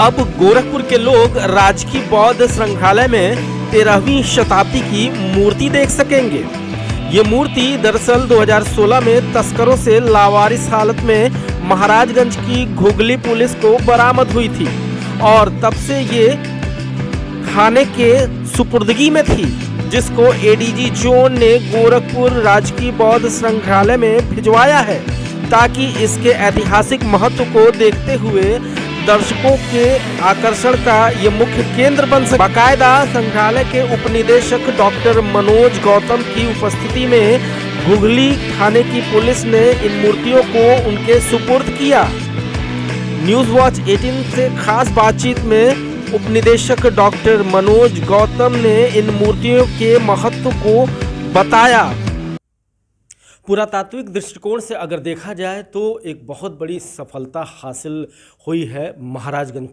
अब गोरखपुर के लोग राजकीय बौद्ध संग्रहालय में 13वीं शताब्दी की मूर्ति देख सकेंगे। ये मूर्ति दरअसल 2016 में तस्करों से लावारिस हालत में महाराजगंज की घुगली पुलिस को बरामद हुई थी और तब से ये थाने के सुपुर्दगी में थी, जिसको एडीजी जोन ने गोरखपुर राजकीय बौद्ध संग्रहालय में भिजवाया है ताकि इसके ऐतिहासिक महत्व को देखते हुए दर्शकों के आकर्षण का ये मुख्य केंद्र बन सके। बाकायदा संग्रहालय के उपनिदेशक डॉक्टर मनोज गौतम की उपस्थिति में घुगली थाने की पुलिस ने इन मूर्तियों को उनके सुपुर्द किया। न्यूज़ वॉच 18 से खास बातचीत में उपनिदेशक डॉक्टर मनोज गौतम ने इन मूर्तियों के महत्व को बताया। पुरातात्विक दृष्टिकोण से अगर देखा जाए तो एक बहुत बड़ी सफलता हासिल हुई है महाराजगंज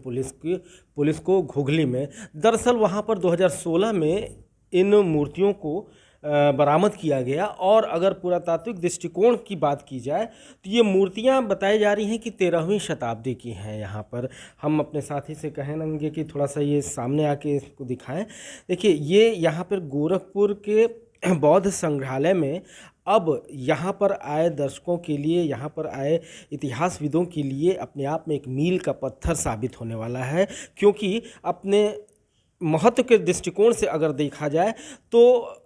पुलिस को घुगली में। दरअसल वहां पर 2016 में इन मूर्तियों को बरामद किया गया और अगर पुरातात्विक दृष्टिकोण की बात की जाए तो ये मूर्तियां बताई जा रही हैं कि 13वीं शताब्दी की हैं। यहाँ पर हम अपने साथी से कहेंगे कि थोड़ा सा ये सामने आके इसको दिखाएं। देखिए, ये यहाँ पर गोरखपुर के बौद्ध संग्रहालय में अब यहाँ पर आए दर्शकों के लिए, यहाँ पर आए इतिहासविदों के लिए अपने आप में एक मील का पत्थर साबित होने वाला है, क्योंकि अपने महत्व के दृष्टिकोण से अगर देखा जाए तो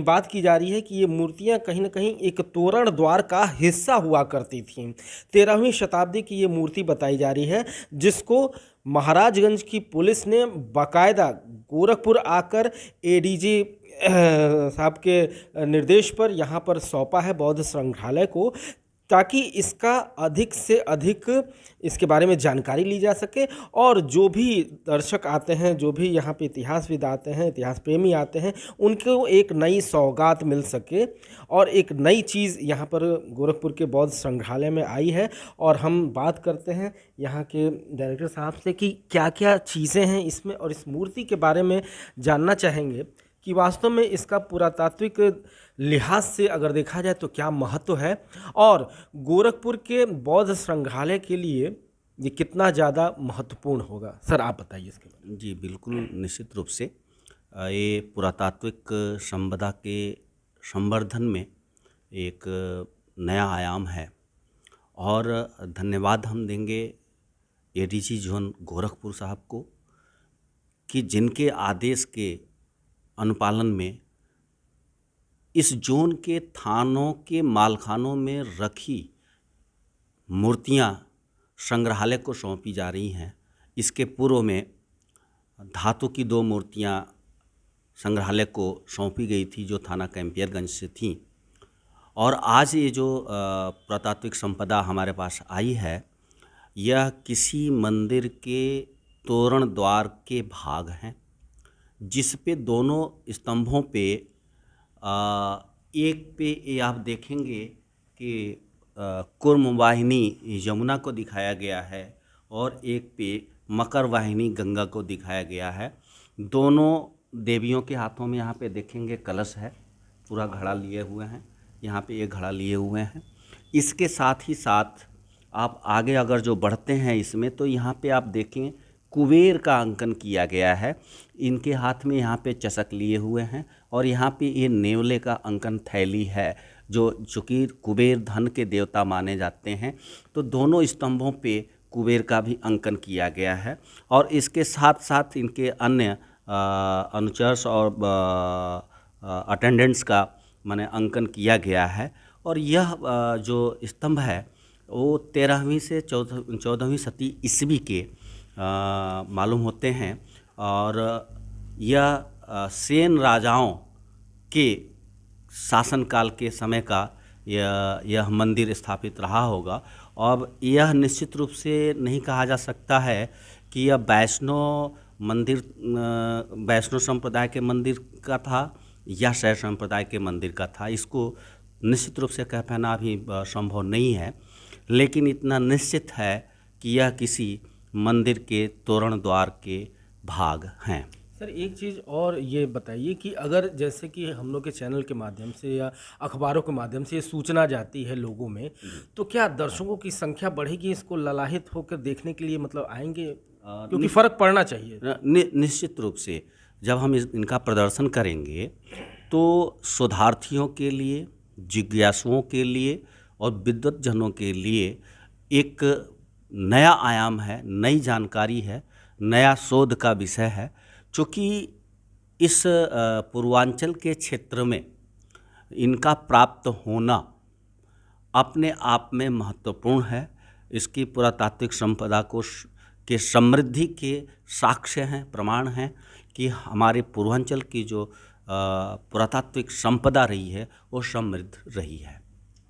बात की जा रही है कि ये मूर्तियां कहीं ना कहीं एक तोरण द्वार का हिस्सा हुआ करती थीं। 13वीं शताब्दी की ये मूर्ति बताई जा रही है, जिसको महाराजगंज की पुलिस ने बाकायदा गोरखपुर आकर एडीजी साहब के निर्देश पर यहाँ पर सौंपा है बौद्ध संग्रहालय को, ताकि इसका अधिक से अधिक इसके बारे में जानकारी ली जा सके और जो भी दर्शक आते हैं, जो भी यहाँ पे इतिहासविद आते हैं, इतिहास प्रेमी आते हैं, उनको एक नई सौगात मिल सके और एक नई चीज़ यहाँ पर गोरखपुर के बौद्ध संग्रहालय में आई है। और हम बात करते हैं यहाँ के डायरेक्टर साहब से कि क्या क्या चीज़ें हैं इसमें, और इस मूर्ति के बारे में जानना चाहेंगे कि वास्तव में इसका पुरातात्विक लिहाज से अगर देखा जाए तो क्या महत्व है और गोरखपुर के बौद्ध संग्रहालय के लिए ये कितना ज़्यादा महत्वपूर्ण होगा। सर, आप बताइए इसके बारे में। जी बिल्कुल, निश्चित रूप से ये पुरातात्विक संपदा के संवर्धन में एक नया आयाम है और धन्यवाद हम देंगे एडीजी जोन गोरखपुर साहब को कि जिनके आदेश के अनुपालन में इस जोन के थानों के मालखानों में रखी मूर्तियां संग्रहालय को सौंपी जा रही हैं। इसके पूर्व में धातु की 2 मूर्तियां संग्रहालय को सौंपी गई थी जो थाना कैंपियरगंज से थीं, और आज ये जो पुरातात्विक संपदा हमारे पास आई है, यह किसी मंदिर के तोरण द्वार के भाग हैं, जिस पे दोनों स्तंभों पे एक पे ये आप देखेंगे कि कुर्म वाहिनी यमुना को दिखाया गया है और एक पे मकर वाहिनी गंगा को दिखाया गया है। दोनों देवियों के हाथों में यहाँ पे देखेंगे कलश है, पूरा घड़ा लिए हुए हैं, यहाँ पे एक घड़ा लिए हुए हैं। इसके साथ ही साथ आप आगे अगर जो बढ़ते हैं इसमें तो यहाँ पे आप देखें कुबेर का अंकन किया गया है। इनके हाथ में यहाँ पे चषक लिए हुए हैं और यहाँ पे ये नेवले का अंकन थैली है जो चूँकि कुबेर धन के देवता माने जाते हैं, तो दोनों स्तंभों पे कुबेर का भी अंकन किया गया है। और इसके साथ साथ इनके अन्य अनुचर्स और अटेंडेंट्स का माने अंकन किया गया है। और यह जो स्तंभ है वो 13वीं से 14वीं सदी ईस्वी के मालूम होते हैं और यह सेन राजाओं के शासनकाल के समय का यह मंदिर स्थापित रहा होगा। अब यह निश्चित रूप से नहीं कहा जा सकता है कि यह वैष्णव संप्रदाय के मंदिर का था या शैव संप्रदाय के मंदिर का था। इसको निश्चित रूप से कह पाना अभी संभव नहीं है, लेकिन इतना निश्चित है कि यह किसी मंदिर के तोरण द्वार के भाग हैं। सर, एक चीज़ और ये बताइए कि अगर जैसे कि हम लोग के चैनल के माध्यम से या अखबारों के माध्यम से ये सूचना जाती है लोगों में, तो क्या दर्शकों की संख्या बढ़ेगी, इसको ललाहित होकर देखने के लिए मतलब आएंगे क्योंकि फ़र्क पड़ना चाहिए। निश्चित रूप से जब हम इनका प्रदर्शन करेंगे तो शोधार्थियों के लिए, जिज्ञासुओं के लिए और विद्वतजनों के लिए एक नया आयाम है, नई जानकारी है, नया शोध का विषय है। चूँकि इस पूर्वांचल के क्षेत्र में इनका प्राप्त होना अपने आप में महत्वपूर्ण है। इसकी पुरातात्विक संपदा के समृद्धि के साक्ष्य हैं, प्रमाण हैं कि हमारे पूर्वांचल की जो पुरातात्विक संपदा रही है वो समृद्ध रही है।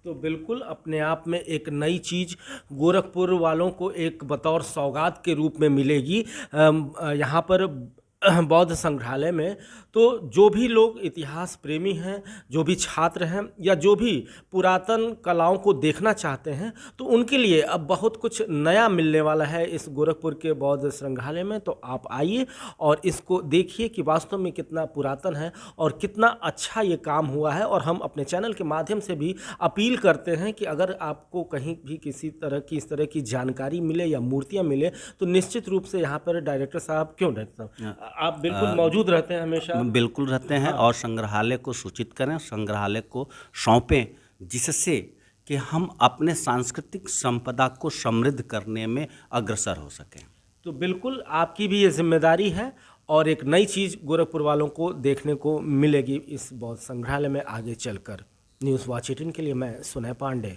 तो बिल्कुल अपने आप में एक नई चीज़ गोरखपुर वालों को एक बतौर सौगात के रूप में मिलेगी यहाँ पर बौद्ध संग्रहालय में। तो जो भी लोग इतिहास प्रेमी हैं, जो भी छात्र हैं या जो भी पुरातन कलाओं को देखना चाहते हैं, तो उनके लिए अब बहुत कुछ नया मिलने वाला है इस गोरखपुर के बौद्ध संग्रहालय में। तो आप आइए और इसको देखिए कि वास्तव में कितना पुरातन है और कितना अच्छा ये काम हुआ है। और हम अपने चैनल के माध्यम से भी अपील करते हैं कि अगर आपको कहीं भी किसी तरह की इस तरह की जानकारी मिले या मूर्तियाँ मिले तो निश्चित रूप से यहाँ पर डायरेक्टर साहब, क्यों डायरेक्टर साहब, आप बिल्कुल मौजूद रहते हैं हमेशा। बिल्कुल रहते हैं। और संग्रहालय को सूचित करें, संग्रहालय को सौंपें, जिससे कि हम अपने सांस्कृतिक संपदा को समृद्ध करने में अग्रसर हो सकें। तो बिल्कुल आपकी भी ये जिम्मेदारी है और एक नई चीज़ गोरखपुर वालों को देखने को मिलेगी इस बौद्ध संग्रहालय में आगे चलकर। न्यूज़ वॉच 18 के लिए मैं सुनय पांडे।